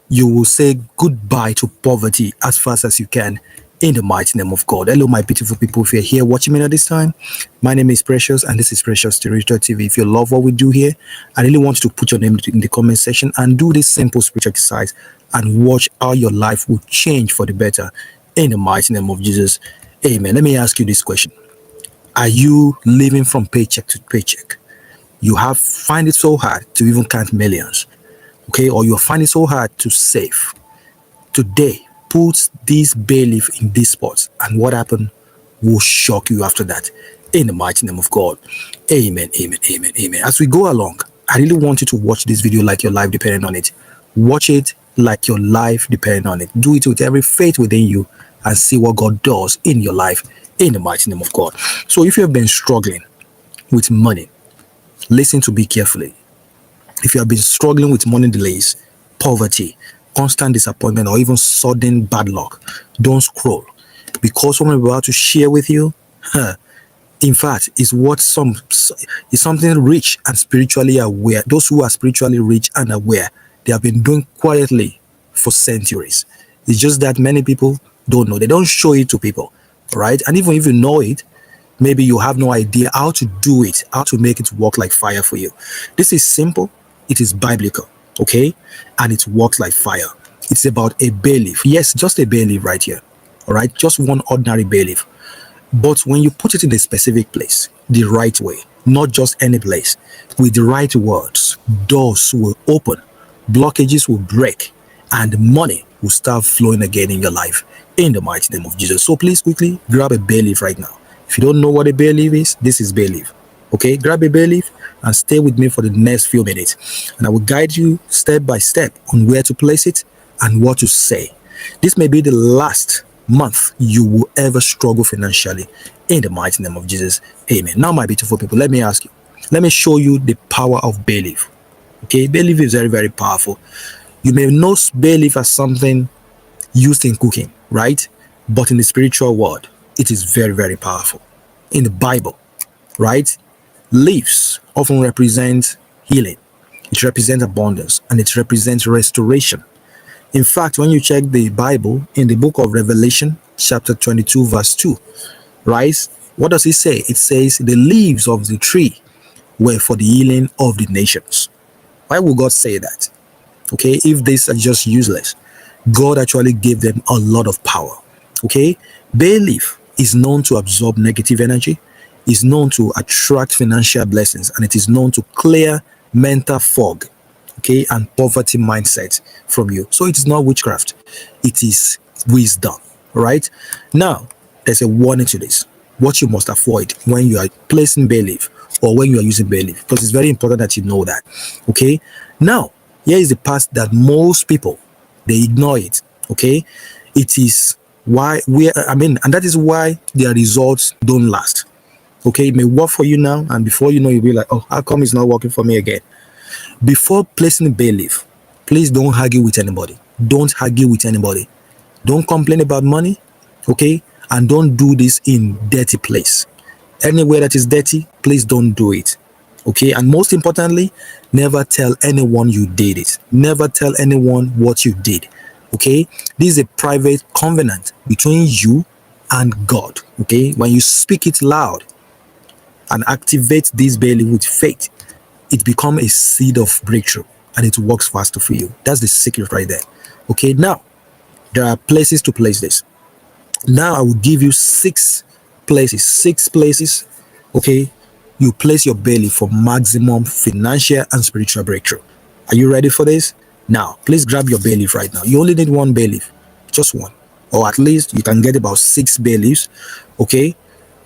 You will say goodbye to poverty as fast as you can in the mighty name of God. Hello, my beautiful people. If you're here watching me at this time, my name is Precious and this is PreciousSpiritualTV. If you love what we do here, I really want you to put your name in the comment section and do this simple spiritual exercise and watch how your life will change for the better in the mighty name of Jesus. Amen. Let me ask you this question. Are you living from paycheck to paycheck? You have find it so hard to even count millions, okay? Or you find it so hard to save. Today, put this bay leaf in this spot, and what happened will shock you after that. In the mighty name of God. Amen, amen, amen, amen. As we go along, I really want you to watch this video like your life depending on it. Watch it like your life depending on it. Do it with every faith within you and see what God does in your life in the mighty name of God. So if you have been struggling with money, listen to me carefully. If you have been struggling with money delays, poverty, constant disappointment, or even sudden bad luck, don't scroll. Because what I'm about to share with you, in fact, is something rich and spiritually aware. Those who are spiritually rich and aware, they have been doing quietly for centuries. It's just that many people don't know. They don't show it to people, right? And even if you know it, maybe you have no idea how to do it, how to make it work like fire for you. This is simple. It is biblical, okay? And it works like fire. It's about a bay leaf. Yes, just a bay leaf right here, all right? Just one ordinary bay leaf. But when you put it in a specific place, the right way, not just any place, with the right words, doors will open, blockages will break, and money will start flowing again in your life in the mighty name of Jesus. So please quickly grab a bay leaf right now. If you don't know what a bay leaf is, this is bay leaf. Okay, grab a bay leaf and stay with me for the next few minutes. And I will guide you step by step on where to place it and what to say. This may be the last month you will ever struggle financially in the mighty name of Jesus. Amen. Now, my beautiful people, let me ask you. Let me show you the power of bay leaf. Okay, bay leaf is very, very powerful. You may know bay leaf as something used in cooking, right? But in the spiritual world, it is very, very powerful. In the Bible, right? Leaves often represent healing. It represents abundance and it represents restoration. In fact, when you check the Bible in the book of Revelation, chapter 22, verse 2, right? What does it say? It says the leaves of the tree were for the healing of the nations. Why would God say that? Okay, if these are just useless, God actually gave them a lot of power. Okay, bay leaf is known to absorb negative energy, is known to attract financial blessings, and it is known to clear mental fog, okay, and poverty mindset from you. So it is not witchcraft, it is wisdom, right? Now, there's a warning to this. What you must avoid when you are placing bay leaf or when you are using bay leaf, because it's very important that you know that, okay? Now, here is the part that most people, they ignore it, okay? It is why and that is why their results don't last. Okay, it may work for you now, and before you know, you'll be like, oh, how come it's not working for me again? Before placing bay leaf, please don't argue with anybody. Don't argue with anybody. Don't complain about money, okay? And don't do this in dirty place. Anywhere that is dirty, please don't do it, okay? And most importantly, never tell anyone you did it. Never tell anyone what you did, okay? This is a private covenant between you and God, okay? When you speak it loud and activate this bay leaf with faith, it becomes a seed of breakthrough and it works faster for you. That's the secret right there. Okay, now there are places to place this. Now I will give you six places. Okay, you place your bay leaf for maximum financial and spiritual breakthrough. Are you ready for this? Now, please grab your bay leaf right now. You only need one bay leaf, just one, or at least you can get about 6 bay leaves. Okay,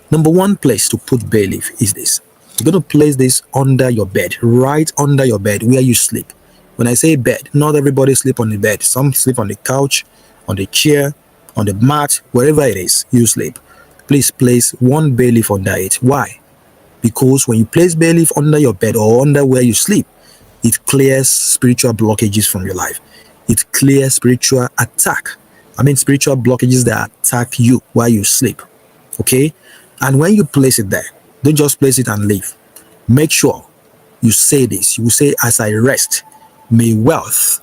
number one place to put bay leaf is this. You're going to place this under your bed, right under your bed where you sleep. When I say bed, not everybody sleep on the bed. Some sleep on the couch, on the chair, on the mat, wherever it is you sleep. Please place one bay leaf under it. Why? Because when you place bay leaf under your bed or under where you sleep, it clears spiritual blockages from your life. It clears spiritual spiritual blockages that attack you while you sleep. Okay? And when you place it there, don't just place it and leave. Make sure you say this. You will say, as I rest, may wealth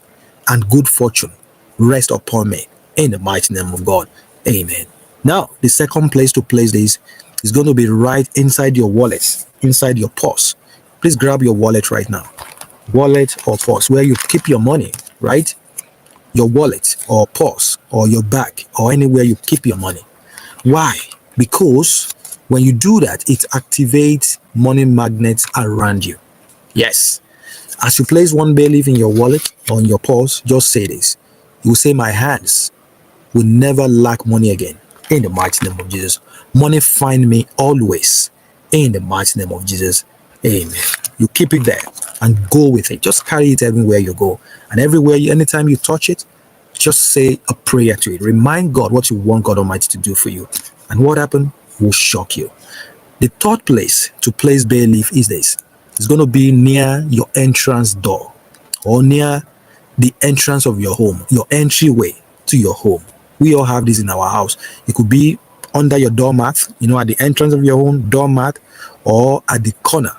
and good fortune rest upon me in the mighty name of God. Amen. Now, the second place to place this is going to be right inside your wallet, inside your purse. Please grab your wallet right now. Wallet or purse, where you keep your money, right? Your wallet or purse or your bag or anywhere you keep your money. Why? Because when you do that, it activates money magnets around you. Yes. As you place one bay leaf in your wallet or in your purse, just say this. You will say, my hands will never lack money again. In the mighty name of Jesus. Money find me always. In the mighty name of Jesus. Amen. You keep it there and go with it. Just carry it everywhere you go. And everywhere, anytime you touch it, just say a prayer to it. Remind God what you want God Almighty to do for you. And what happened will shock you. The third place to place bay leaf is this. It's going to be near your entrance door or near the entrance of your home, your entryway to your home. We all have this in our house. It could be under your doormat, at the entrance of your home, doormat, or at the corner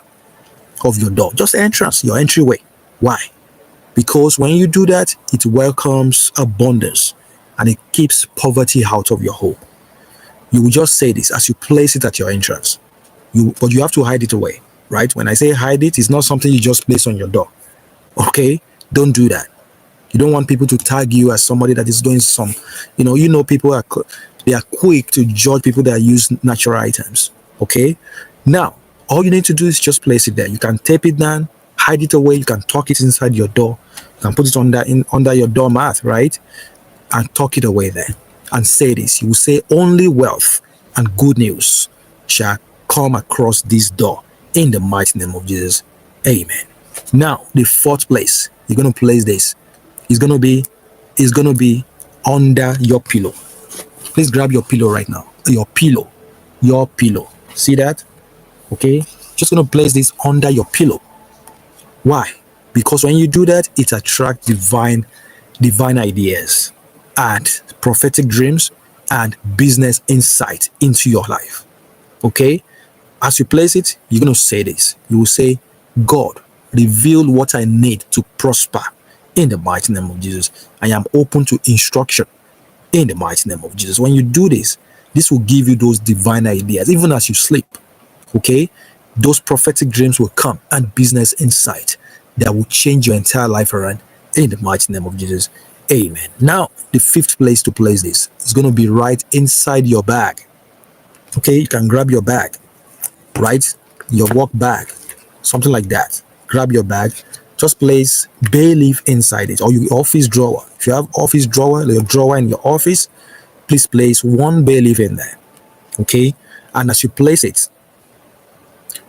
of your door. Just entrance, your entryway. Why? Because when you do that, it welcomes abundance and it keeps poverty out of your home. You will just say this as you place it at your entrance. But you have to hide it away, right? When I say hide it, it's not something you just place on your door. Okay? Don't do that. You don't want people to tag you as somebody that is doing some, people they are quick to judge people that use natural items. Okay? Now, all you need to do is just place it there. You can tape it down, hide it away. You can tuck it inside your door. You can put it under your doormat, right? And tuck it away there. And say this. You will say, only wealth and good news shall come across this door in the mighty name of Jesus. Amen. Now, the fourth place you're going to place this is going to be under your pillow. Please grab your pillow right now. Your pillow. See that? Okay. Just going to place this under your pillow. Why? Because when you do that, it attracts divine ideas and prophetic dreams and business insight into your life. Okay? As you place it, you're going to say this. You will say, God, reveal what I need to prosper in the mighty name of Jesus. I am open to instruction in the mighty name of Jesus. When you do this, this will give you those divine ideas, even as you sleep. Okay? Those prophetic dreams will come and business insight that will change your entire life around in the mighty name of Jesus. Amen. Now, the fifth place to place this is going to be right inside your bag. Okay? You can grab your bag, right? Your work bag, something like that. Grab your bag. Just place bay leaf inside it or your office drawer. If you have office drawer, your drawer in your office, please place one bay leaf in there. Okay? And as you place it,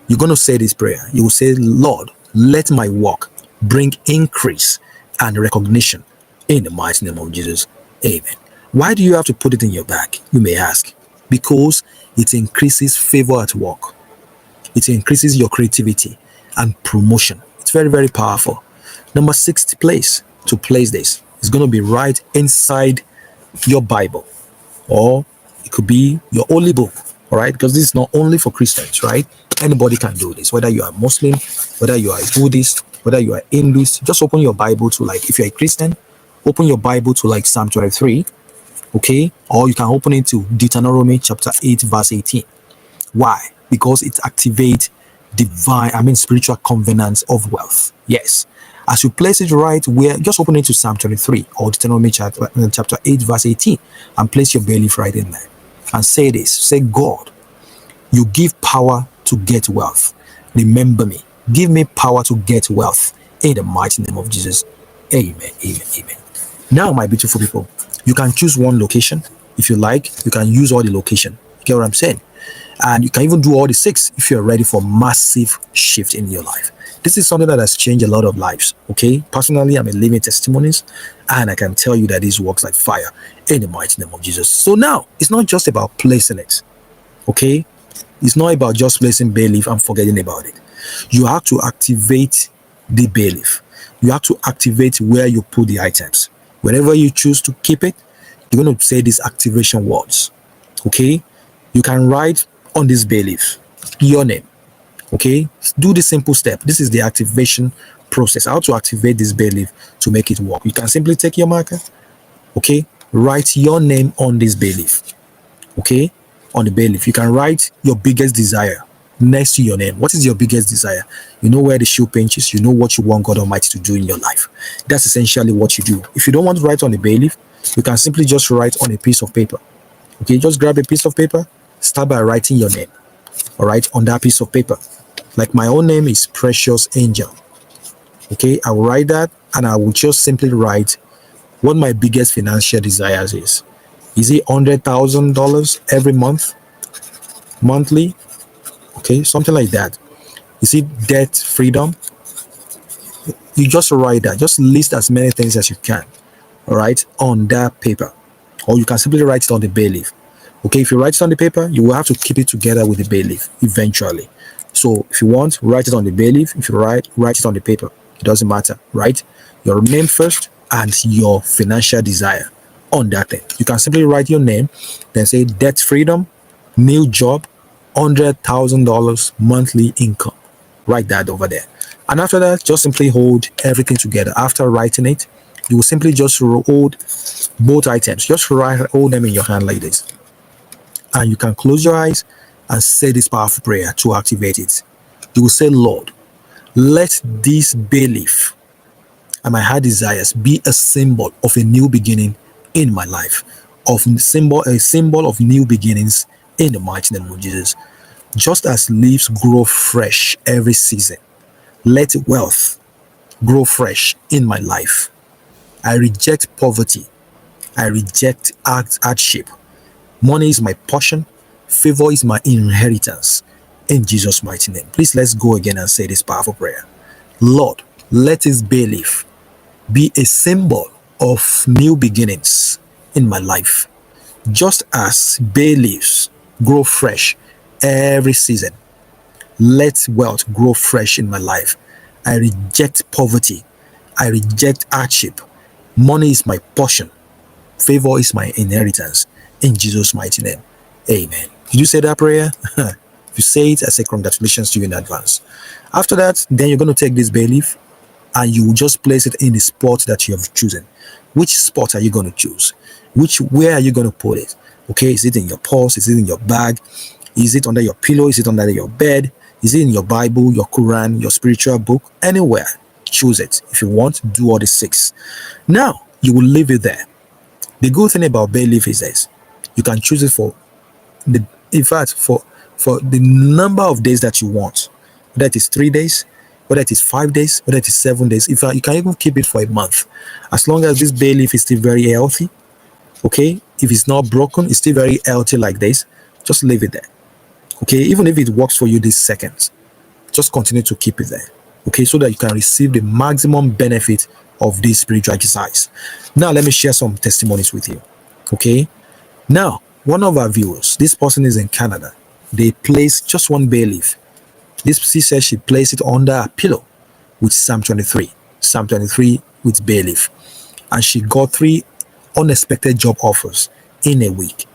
you're going to say this prayer. You will say, Lord, let my work bring increase and recognition in the mighty name of Jesus. Amen. Why do you have to put it in your bag? You may ask. Because it increases favor at work. It increases your creativity and promotion. It's very, very powerful. Number 6th place to place this is going to be right inside your Bible, or it could be your holy book. All right, because this is not only for Christians, right? Anybody can do this, whether you are Muslim, whether you are a Buddhist, whether you are Hinduist. Just open your Bible to, like, if you're a Christian, open your Bible to like Psalm 23, okay? Or you can open it to Deuteronomy chapter 8 verse 18. Why? Because it activates spiritual covenants of wealth. Yes. As you place it right where, just open it to Psalm 23 or Deuteronomy chapter 8 verse 18 and place your bay leaf right in there. And say this. Say, God, you give power to get wealth. Remember me. Give me power to get wealth in the mighty name of Jesus. Amen. Amen. Amen. Now, my beautiful people, you can choose one location. If you like, you can use all the location. You get what I'm saying? And you can even do all the 6 if you're ready for massive shift in your life. This is something that has changed a lot of lives. Okay. Personally, I'm a living testimonies, and I can tell you that this works like fire in the mighty name of Jesus. So now it's not just about placing it. Okay. It's not about just placing bay leaf and forgetting about it. You have to activate the bay leaf. You have to activate where you put the items. Whenever you choose to keep it, you're going to say these activation words. Okay. You can write on this bay leaf your name. Okay. Do the simple step. This is the activation process, how to activate this bay leaf to make it work. You can simply take your marker, okay, write your name on this bay leaf, okay, on the bay leaf. You can write your biggest desire next to your name. What is your biggest desire? You know where the shoe pinches, you know what you want God Almighty to do in your life. That's essentially what you do. If you don't want to write on the bay leaf, you can simply just write on a piece of paper, okay. Just grab a piece of paper, start by writing your name, all right, on that piece of paper. Like my own name is Precious Angel, okay. I will write that, and I will just simply write what my biggest financial desires is. Is it $100,000 every month, monthly? Okay, something like that. Is it debt freedom? You just write that. Just list as many things as you can, all right, on that paper. Or you can simply write it on the bay leaf. Okay, if you write it on the paper, you will have to keep it together with the bay leaf eventually. So if you want, write it on the bay leaf. If you write it on the paper. It doesn't matter. Write your name first and your financial desire on that thing. You can simply write your name, then say debt freedom, new job, $100,000 monthly income. Write that over there. And after that, just simply hold everything together. After writing it, you will simply just hold both items. Just hold them in your hand like this. And you can close your eyes and say this powerful prayer to activate it. You will say, Lord, let this bay leaf and my heart desires be a symbol of a new beginning in my life, a symbol of new beginnings in the mighty name of Jesus. Just as leaves grow fresh every season, let wealth grow fresh in my life. I reject poverty. I reject hardship. Money is my portion. Favor is my inheritance. In Jesus' mighty name. Please let's go again and say this powerful prayer. Lord, let this bay leaf be a symbol of new beginnings in my life. Just as bay leaves grow fresh every season, let wealth grow fresh in my life. I reject poverty. I reject hardship. Money is my portion. Favor is my inheritance. In Jesus' mighty name. Amen. Did you say that prayer? If you say it, I say congratulations to you in advance. After that, then you're going to take this bay leaf and you will just place it in the spot that you have chosen. Which spot are you going to choose? Where are you going to put it? Okay, is it in your purse? Is it in your bag? Is it under your pillow? Is it under your bed? Is it in your Bible, your Quran, your spiritual book? Anywhere. Choose it. If you want, do all the 6. Now, you will leave it there. The good thing about bay leaf is this. You can choose it for the number of days that you want. Whether it is 3 days, whether it is 5 days, whether it is 7 days. You can even keep it for a month. As long as this bay leaf is still very healthy, okay? If it's not broken, it's still very healthy like this, just leave it there. Okay, even if it works for you this second, just continue to keep it there. Okay, so that you can receive the maximum benefit of this spiritual exercise. Now, let me share some testimonies with you. Okay, now, one of our viewers, this person is in Canada. They placed just one bay leaf. She says she placed it under a pillow with Psalm 23 with bay leaf. And she got 3 unexpected job offers in a week.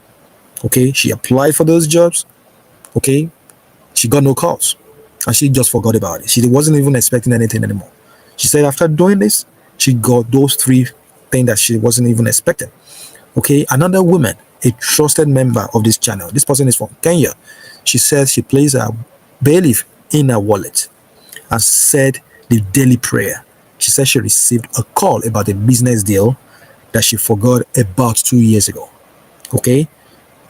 Okay, she applied for those jobs. Okay, she got no calls and she just forgot about it. She wasn't even expecting anything anymore. She said after doing this, she got those 3 things that she wasn't even expecting. Okay, another woman, a trusted member of this channel, this person is from Kenya. She said she placed a bay leaf in her wallet and said the daily prayer. She said she received a call about a business deal that she forgot about 2 years ago. Okay,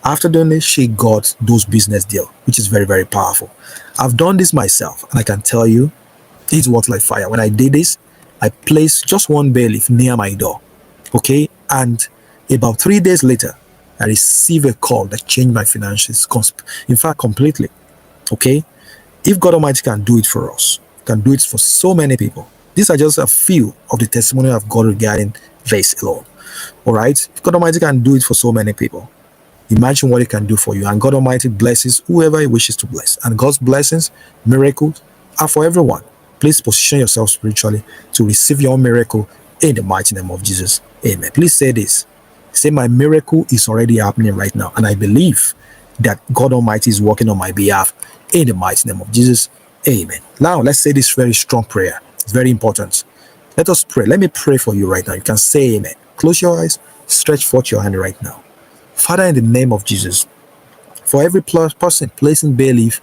after doing this, she got those business deal, which is very, very powerful. I've done this myself, and I can tell you, it works like fire. When I did this, I placed just one bay leaf near my door. Okay, and about 3 days later, I received a call that changed my finances, in fact, completely. Okay, if God Almighty can do it for us, can do it for so many people. These are just a few of the testimonies I've got regarding this alone. All right, if God Almighty can do it for so many people, imagine what He can do for you. And God Almighty blesses whoever He wishes to bless. And God's blessings, miracles are for everyone. Please position yourself spiritually to receive your own miracle in the mighty name of Jesus. Amen. Please say this. Say, my miracle is already happening right now. And I believe that God Almighty is working on my behalf in the mighty name of Jesus. Amen. Now, let's say this very strong prayer It's very important. Let us pray. Let me pray for you right now. You can say amen. Close your eyes. Stretch forth your hand right now. Father, in the name of Jesus, for every person placing belief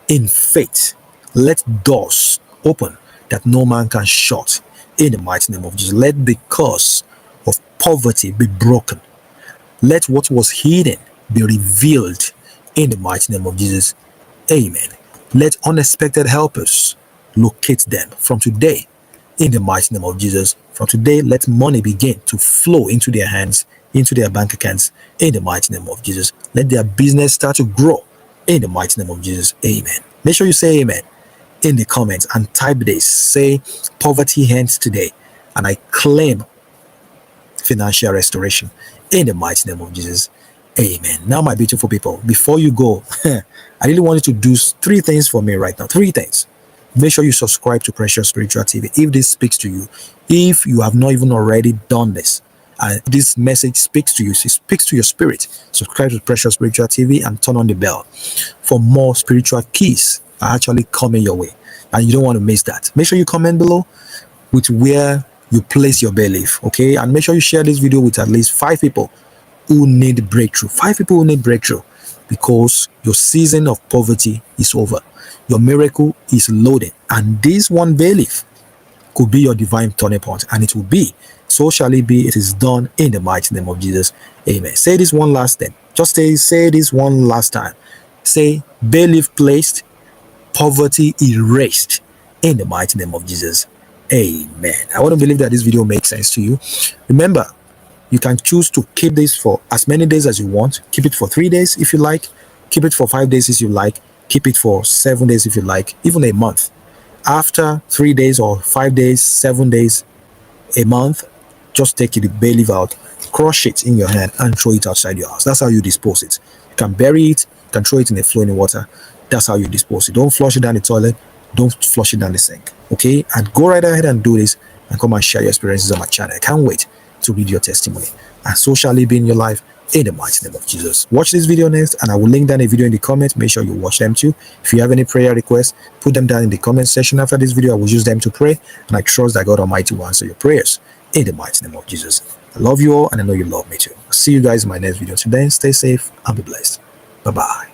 in faith, let doors open that no man can shut. In the mighty name of Jesus, let the curse of poverty be broken. Let what was hidden be revealed in the mighty name of Jesus. Amen. Let unexpected helpers locate them from today in the mighty name of Jesus. From today, let money begin to flow into their hands, into their bank accounts in the mighty name of Jesus. Let their business start to grow in the mighty name of Jesus. Amen. Make sure you say amen in the comments and type this. Say poverty ends today, and I claim financial restoration in the mighty name of Jesus. Amen. Now, my beautiful people, before you go, I really want you to do three things for me right now. Three things. Make sure you subscribe to Precious Spiritual TV if this speaks to you. If you have not even already done this, and this message speaks to you, it speaks to your spirit, subscribe to Precious Spiritual TV and turn on the bell for more spiritual keys are actually coming your way. And you don't want to miss that. Make sure you comment below with where you place your belief, okay? And make sure you share this video with at least 5 people who need breakthrough. 5 people who need breakthrough, because your season of poverty is over. Your miracle is loaded, and this one belief could be your divine turning point, and it will be. So shall it be. It is done in the mighty name of Jesus. Amen. Say this one last thing. Just say this one last time. Say, belief placed, poverty erased in the mighty name of Jesus. Amen. I want to believe that this video makes sense to you. Remember, you can choose to keep this for as many days as you want. Keep it for 3 days if you like. Keep it for 5 days if you like. Keep it for 7 days if you like. Even a month. After 3 days or 5 days, 7 days, a month, just take the bay leaf out, crush it in your hand and throw it outside your house. That's how you dispose it. You can bury it, you can throw it in a flowing water. That's how you dispose it. Don't flush it down the toilet. Don't flush it down the sink. Okay? And go right ahead and do this and come and share your experiences on my channel. I can't wait to read your testimony. And so shall it be in your life in the mighty name of Jesus. Watch this video next, and I will link down a video in the comments. Make sure you watch them too. If you have any prayer requests, put them down in the comment section after this video. I will use them to pray, and I trust that God Almighty will answer your prayers in the mighty name of Jesus. I love you all, and I know you love me too. I'll see you guys in my next video. Till then, stay safe and be blessed. Bye-bye.